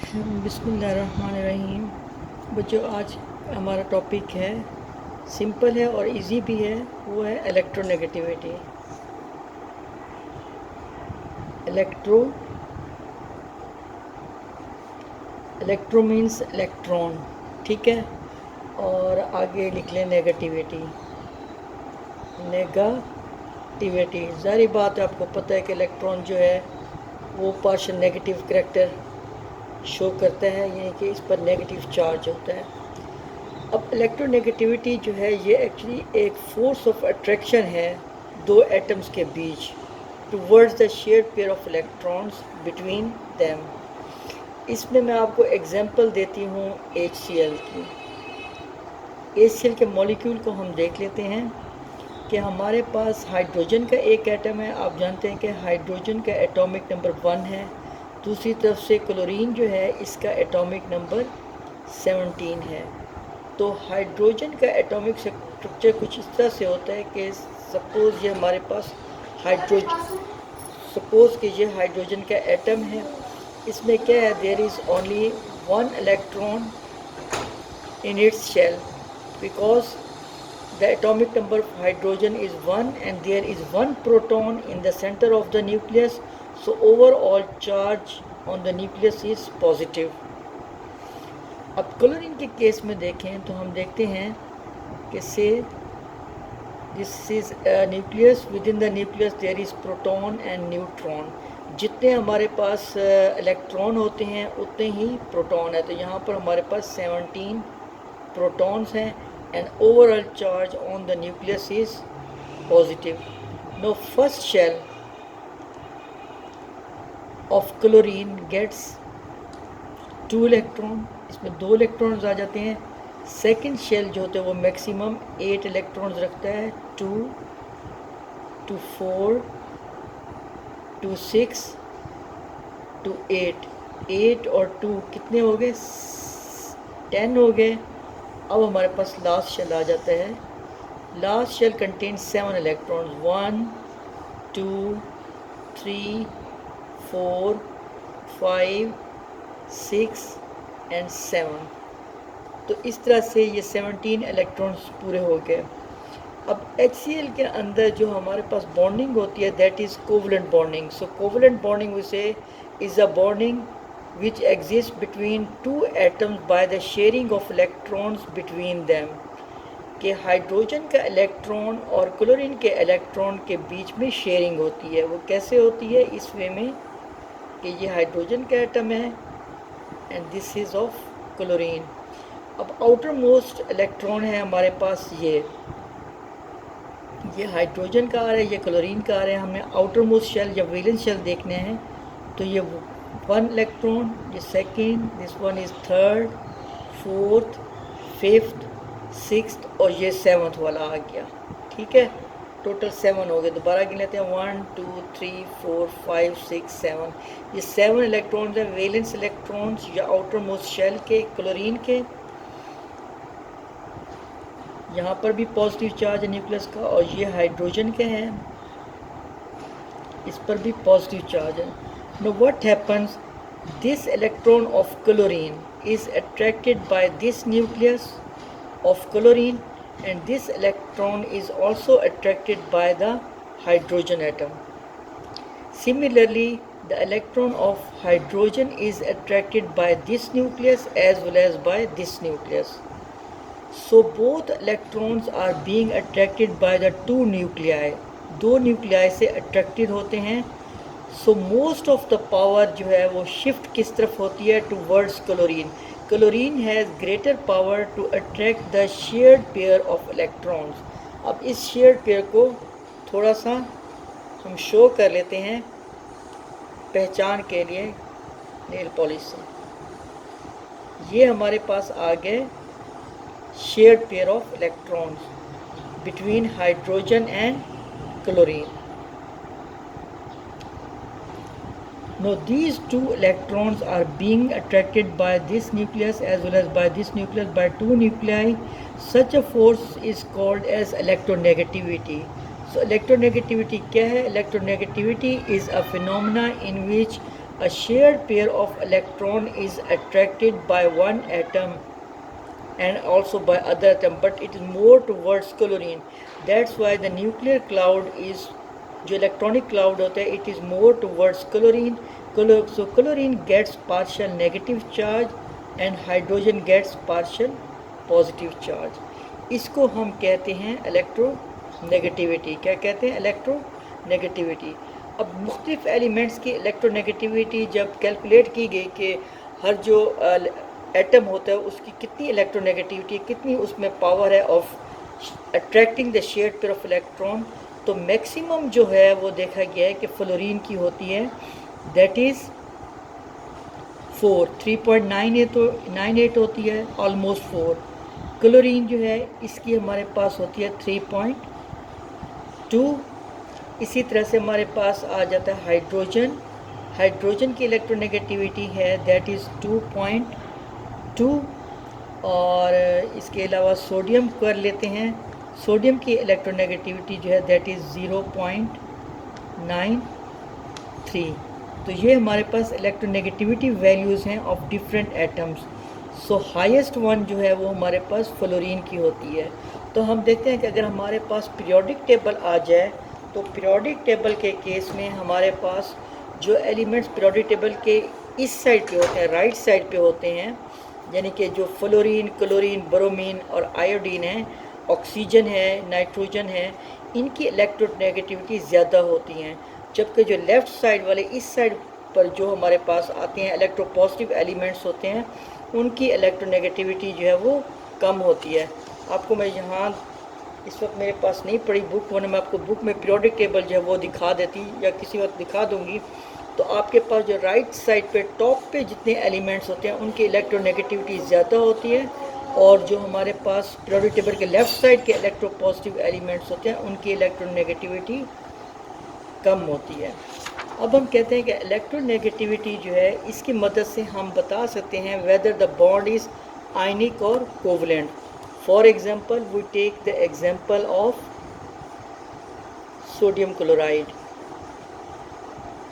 बिस्मिल्लाहिर्रहमानिर्रहीम। बच्चों, आज हमारा टॉपिक है, सिंपल है और इजी भी है, वो है इलेक्ट्रोनेगेटिविटी। इलेक्ट्रो मीन्स इलेक्ट्रॉन, ठीक है। और आगे लिख लें नेगेटिविटी। ज़ाहिर बात है, आपको पता है कि इलेक्ट्रॉन जो है वो पार्शियल नेगेटिव करैक्टर शो करता है, यानी कि इस पर नेगेटिव चार्ज होता है। अब इलेक्ट्रोनेगेटिविटी जो है ये एक्चुअली एक फोर्स ऑफ अट्रैक्शन है दो एटम्स के बीच towards the shared pair of electrons between them. इसमें मैं आपको एग्जांपल देती हूँ HCl की। HCl के मॉलिक्यूल को हम देख लेते हैं कि हमारे पास हाइड्रोजन का एक एटम है। आप जानते हैं कि हाइड्रोजन का एटॉमिक नंबर 1 है। दूसरी तरफ से क्लोरीन जो है इसका एटॉमिक नंबर 17 है। तो हाइड्रोजन का एटॉमिक स्ट्रक्चर कुछ इस तरह से होता है कि सपोज़ ये हमारे पास हाइड्रोजन का एटम है। इसमें क्या है, there is only 1 electron in its shell because the atomic number of hydrogen is 1 and there is 1 proton in the center of the nucleus, so overall charge on the nucleus is positive. अब chlorine के case में देखें तो हम देखते हैं कि से this is nucleus, with in the nucleus there is proton and neutron. जितने हमारे पास इलेक्ट्रॉन होते हैं उतने ही प्रोटॉन है। तो यहाँ पर हमारे पास 17 प्रोटॉन्स हैं and overall charge on the nucleus is positive. Now first shell of chlorine gets 2 electron, इसमें 2 इलेक्ट्रॉन्स आ जाते हैं। सेकंड शेल जो होता है वो मैक्सिमम 8 इलेक्ट्रॉन्स रखता है, 2 to 4 to 6 to 8। 8 और 2 कितने हो गए, 10 हो गए। अब हमारे पास लास्ट शेल आ जाता है। Last shell contain 7 electrons, 1 2 3 4 5 6 and 7। तो इस तरह से ये 17 इलेक्ट्रॉन्स पूरे हो गए। अब HCl के अंदर जो हमारे पास बॉन्डिंग होती है that is covalent bonding. So covalent bonding vice is a bonding which exists between two atoms by the sharing of electrons between them। कि हाइड्रोजन का इलेक्ट्रॉन और क्लोरीन के इलेक्ट्रॉन के बीच में शेयरिंग होती है। वो कैसे होती है, इस वे में कि ये हाइड्रोजन का एटम है and this is of chlorine. अब आउटर मोस्ट इलेक्ट्रॉन है हमारे पास, ये हाइड्रोजन का आ रहा है, ये क्लोरीन का आ रहा है। हमें आउटर मोस्ट शेल या वैलेंस शेल देखने हैं। तो ये 1 इलेक्ट्रॉन, ये second, this one is third, fourth, fifth, sixth और ये 7th वाला आ गया, ठीक है। टोटल 7 हो गए। दोबारा गिन लेते हैं, 1 2 3 4 5 6 7। ये 7 इलेक्ट्रॉन्स हैं, वैलेंस इलेक्ट्रॉन्स या आउटर मोस्ट शेल के क्लोरीन के। यहाँ पर भी पॉजिटिव चार्ज है न्यूक्लियस का, और ये हाइड्रोजन के हैं, इस पर भी पॉजिटिव चार्ज है। Now what happens, this electron of chlorine is attracted by this nucleus of chlorine and this electron is also attracted by the hydrogen atom. Similarly, the electron of hydrogen is attracted by this nucleus as well as by this nucleus. So both electrons are being attracted by the two nuclei. दो nuclei से attracted होते हैं। So most of the power जो है वो shift किस तरफ होती है, towards chlorine. Chlorine has greater power to attract the shared pair of electrons. अब इस शेयर्ड पेयर को थोड़ा सा हम शो कर लेते हैं पहचान के लिए नेल पॉलिश से। ये हमारे पास आ गए shared pair of electrons between hydrogen and chlorine. Now these two electrons are being attracted by this nucleus as well as by this nucleus by two nuclei. Such a force is called as electronegativity. So electronegativity क्या है? Electronegativity is a phenomena in which a shared pair of electron is attracted by one atom and also by other atom, but it is more towards chlorine. That's why the nuclear cloud is, जो electronic cloud होता है, it is more towards chlorine. So chlorine gets partial negative charge and hydrogen gets partial positive charge. इसको हम कहते हैं electronegativity. क्या कहते हैं? इलेक्ट्रोनेगेटिविटी. अब मुख्तलिफ एलिमेंट्स की इलेक्ट्रोनेगेटिविटी जब कैलकुलेट की गई कि हर जो एटम होता है उसकी कितनी इलेक्ट्रोनेगेटिविटी, कितनी उसमें पावर है of attracting the shared pair of electron, तो मैक्सिमम जो है वो देखा गया है कि फ्लोरीन की होती है, दैट इज़ 3.98 होती है, ऑलमोस्ट 4. क्लोरीन जो है इसकी हमारे पास होती है 3.2. इसी तरह से हमारे पास आ जाता है हाइड्रोजन की इलेक्ट्रोनेगेटिविटी है दैट इज़ 2.2. और इसके अलावा सोडियम कर लेते हैं, सोडियम की इलेक्ट्रोनेगेटिविटी जो है दैट इज़ 0.93. तो ये हमारे पास इलेक्ट्रोनेगेटिविटी वैल्यूज़ हैं of different atoms. So highest one जो है वो हमारे पास फ्लोरीन की होती है. तो हम देखते हैं कि अगर हमारे पास पीरियोडिक टेबल आ जाए तो पीरियोडिक टेबल के केस में हमारे पास जो एलिमेंट्स पीरियोडिक टेबल के इस साइड पे होते हैं, राइट साइड पे होते हैं, यानी कि जो फ्लोरीन, क्लोरीन, ब्रोमीन और आयोडीन है, ऑक्सीजन है, नाइट्रोजन है, इनकी इलेक्ट्रोनेगेटिविटी ज़्यादा होती हैं. जबकि जो लेफ़्ट साइड वाले इस साइड पर जो हमारे पास आते हैं इलेक्ट्रोपॉजिटिव एलिमेंट्स होते हैं, उनकी इलेक्ट्रोनेगेटिविटी जो है वो कम होती है. आपको मैं यहाँ इस वक्त मेरे पास नहीं पड़ी बुक, वरना मैं आपको बुक में पीरियोडिक टेबल जो है वो दिखा देती या किसी वक्त दिखा दूँगी. तो आपके पास जो राइट साइड पे टॉप पे जितने एलिमेंट्स होते हैं उनकी इलेक्ट्रोनेगेटिविटी ज़्यादा होती है, और जो हमारे पास पीरियोडिक टेबल के लेफ़्ट साइड के इलेक्ट्रोपॉजिटिव एलिमेंट्स होते हैं उनकी इलेक्ट्रोनेगेटिविटी कम होती है. अब हम कहते हैं कि इलेक्ट्रोनेगेटिविटी जो है इसकी मदद से हम बता सकते हैं whether the bond is ionic और covalent. For example we take the example of sodium chloride.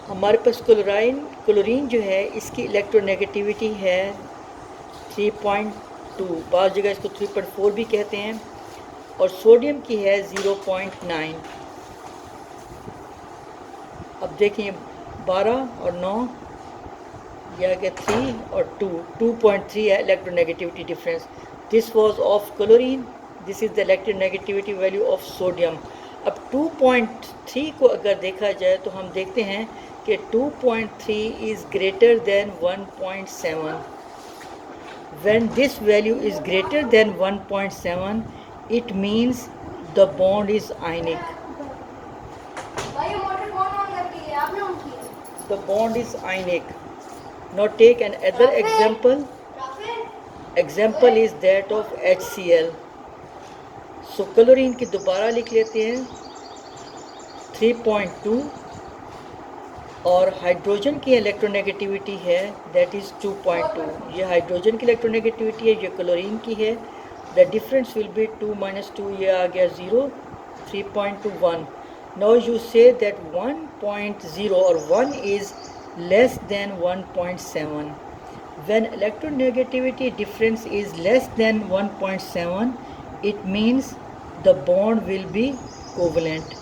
हमारे पास क्लोरीन जो है इसकी इलेक्ट्रोनेगेटिविटी है 3.2, बाज़ जगह इसको 3.4 भी कहते हैं, और सोडियम की है 0.9. अब देखिए 12 और 9 या कि 3 और 2.3 है electronegativity difference. This was of chlorine, this is the electronegativity value of sodium. अब 2.3 को अगर देखा जाए तो हम देखते हैं कि 2.3 is greater than 1.7. When this value is greater than 1.7, it means the bond is ionic. The bond is ionic. Now take another example. Example is that of HCl. So chlorine की दोबारा लिख लेते हैं 3.2, और हाइड्रोजन की electronegativity है that is 2.2. ये hydrogen की इलेक्ट्रोनेगेटिविटी है, ये क्लोरीन की है. द डिफरेंस विल बी 2 - 2, ये आ गया 0, 3.2, 1. नाउ यू से दैट 1.0 और 1 is less than 1.7. When electronegativity difference is less than 1.7, it means the bond will be covalent.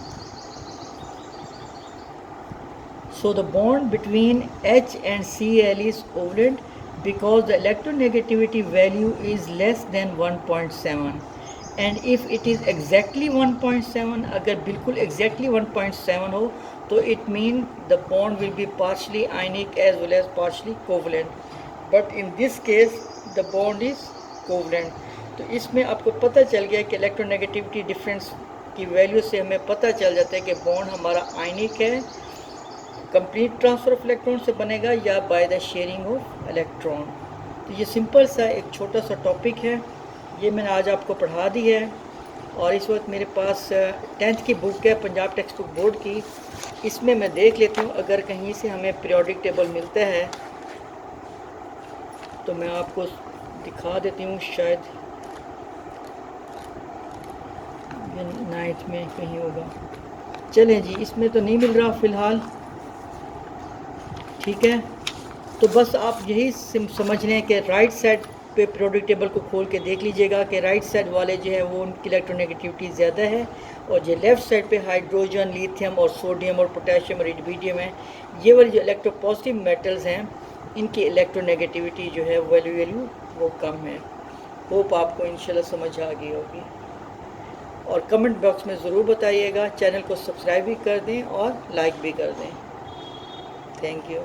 So the bond between H and Cl is covalent because the electronegativity value is less than 1.7. And if it is exactly 1.7, अगर बिल्कुल exactly 1.7 हो तो it means the bond will be partially ionic as well as partially covalent. But in this case the bond is covalent. तो इसमें आपको पता चल गया कि इलेक्ट्रोनेगेटिविटी डिफरेंस की वैल्यू से हमें पता चल जाता है कि बॉन्ड हमारा आयनिक है, कंप्लीट ट्रांसफ़र ऑफ इलेक्ट्रॉन से बनेगा या by the sharing of electron. तो ये सिंपल सा एक छोटा सा टॉपिक है, ये मैंने आज आपको पढ़ा दी है. और इस वक्त मेरे पास 10th की बुक है पंजाब टेक्स्ट बुक बोर्ड की, इसमें मैं देख लेती हूँ अगर कहीं से हमें पीरियोडिक टेबल मिलता है तो मैं आपको दिखा देती हूँ. शायद ये 9th में कहीं होगा. चलें जी, इसमें तो नहीं मिल रहा फ़िलहाल. ठीक है. तो बस आप यही समझ लें कि राइट साइड पे पीरियोडिक टेबल को खोल के देख लीजिएगा कि राइट साइड वाले जो है वो उनकी इलेक्ट्रोनेगेटिविटी ज़्यादा है, और जो लेफ़्ट साइड पे हाइड्रोजन, लिथियम और सोडियम और पोटेशियम और इरिडियम है, ये वाली जो इलेक्ट्रोपॉजिटिव मेटल्स हैं इनकी इलेक्ट्रोनेगेटिविटी जो है वैल्यू वो कम है। होप आपको इंशाल्लाह समझ आ गई होगी, और कमेंट बॉक्स में ज़रूर बताइएगा। चैनल को सब्सक्राइब भी कर दें और लाइक भी कर दें। Thank you.